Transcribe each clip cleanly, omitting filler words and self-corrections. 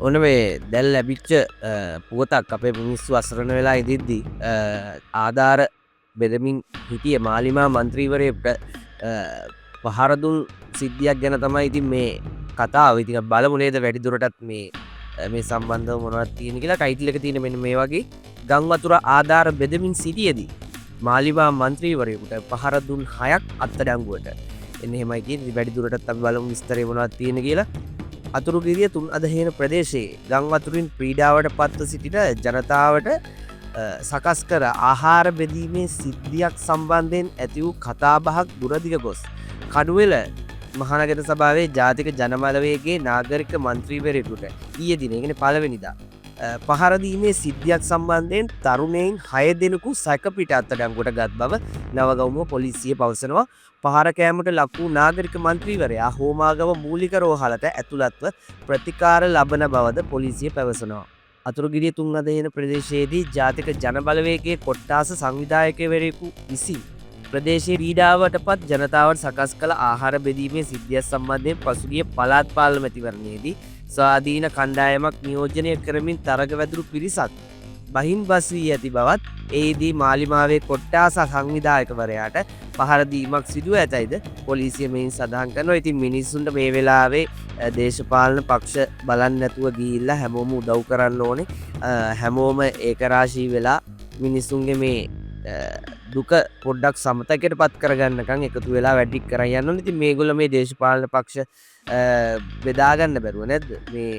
ඔන්න මේ දැල් ලැබිච්ච පුවතක් අපේ මිනිස්සු අසරණ වෙලා ඉදිද්දී ආධාර බෙදමින් හිටිය මාලිමා මන්ත්‍රීවරයෙක්ට පහරදුන් සිද්ධියක් ගැන තමයි ඉතින් මේ කතාව. ඉතින් බලමු නේද වැඩිදුරටත් මේ සම්බන්ධව මොනවද තියෙන කියලා. ටයිටල් එක තියෙන මෙන්න මේ වගේ ගම් වතුර ආධාර බෙදමින් සිටියේදී මාලිමා මන්ත්‍රීවරයෙකුට පහර දුන් 6ක් අත්අඩංගුවට. එන්න එහෙමයි කියන්නේ. වැඩිදුරටත් අපි බලමු විස්තරය මොනවද තියෙන කියලා. අතුරුගිරිය තුන් අදහේන ප්‍රදේශයේ ගම් වතුරින් පීඩාවට පත්ව සිටින ජනතාවට සකස් කර ආහාර බෙදීමේ සිද්ධියක් සම්බන්ධයෙන් ඇති වූ කතාබහක් දුරදිග ගොස් කඩුවෙල මහනගර සභාවේ ජාතික ජනබලවේගයේ නාගරික මන්ත්‍රීවරයෙකුට ඊයේ දිනේ කියන්නේ පළවෙනිදා පහර දීමේ සිද්ධියක් සම්බන්ධයෙන් තරුණයින් 6 දෙනෙකු සැකපිට අත්අඩංගුවට ගත් බව නවගමුව පොලිසිය පවසනවා. පහර කෑමට ලක් වූ නාගරික මන්ත්‍රීවරයා හෝමාගම මූලික රෝහලට ඇතුළත්ව ප්‍රතිකාර ලබන බවද පොලිසිය පැවසනවා. අතුරුගිරිය තුන් අදහන ප්‍රදේශයේදී ජාතික ජනබලවේගයේ කොට්ටාස සංවිධායකවරයෙකු විසින් ප්‍රදේශයේ පීඩාවට පත් ජනතාවට සකස් කළ ආහාර බෙදීමේ සිද්ධිය සම්බන්ධයෙන් පසුගිය පළාත් පාලන මැතිවරණයේදී ස්වාධීන කණ්ඩායමක් නියෝජනය කරමින් තරග වැදුරු පිරිසක් බහින් බස් වී ඇති බවත් එහිදී මාලිමාවේ කොට්ටාස සංවිධායකවරයාට පහර දීමක් සිදුව ඇතයිද පොලිසිය මෙයින් සඳහන් කරනවා. ඉතින් මිනිස්සුන්ට මේ වෙලාවේ දේශපාලන පක්ෂ බලන්න නැතුව ගිහිල්ලා හැමෝම උදව් කරන්න ඕනේ. හැමෝම ඒකරාශී වෙලා මිනිස්සුන්ගේ මේ දුක පොඩ්ඩක් සමතකයට පත් කරගන්නකම් එකතු වෙලා වැඩි කරන් යන්න ඕනේ. ඉතින් මේගොල්ලෝ මේ දේශපාලන පක්ෂ බෙදාගන්න බැරුව නැද්ද මේ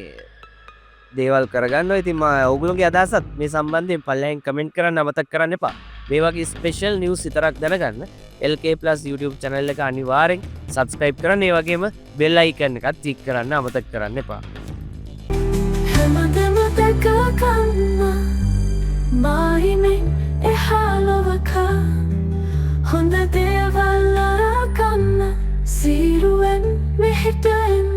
දේවල් කරගන්නවා. ඉතින් ඔයගොල්ලෝගේ අදහසත් මේ සම්බන්ධයෙන් පල්ලෙන් කමෙන්ට් කරන්න අමතක කරන්න එපා. මේ වගේ ස්පෙෂල් නිවුස් විතරක් දැනගන්න LK+ YouTube channel එක අනිවාර්යෙන් subscribe කරන්න. ඒ වගේම bell icon එකත් click කරන්න අමතක කරන්න එපා. හැමදෙම දැක ගන්න මායිමේ එහාලවක හොඳ දේවල් අරගන්න සිරුවෙන් මෙහෙට එන්න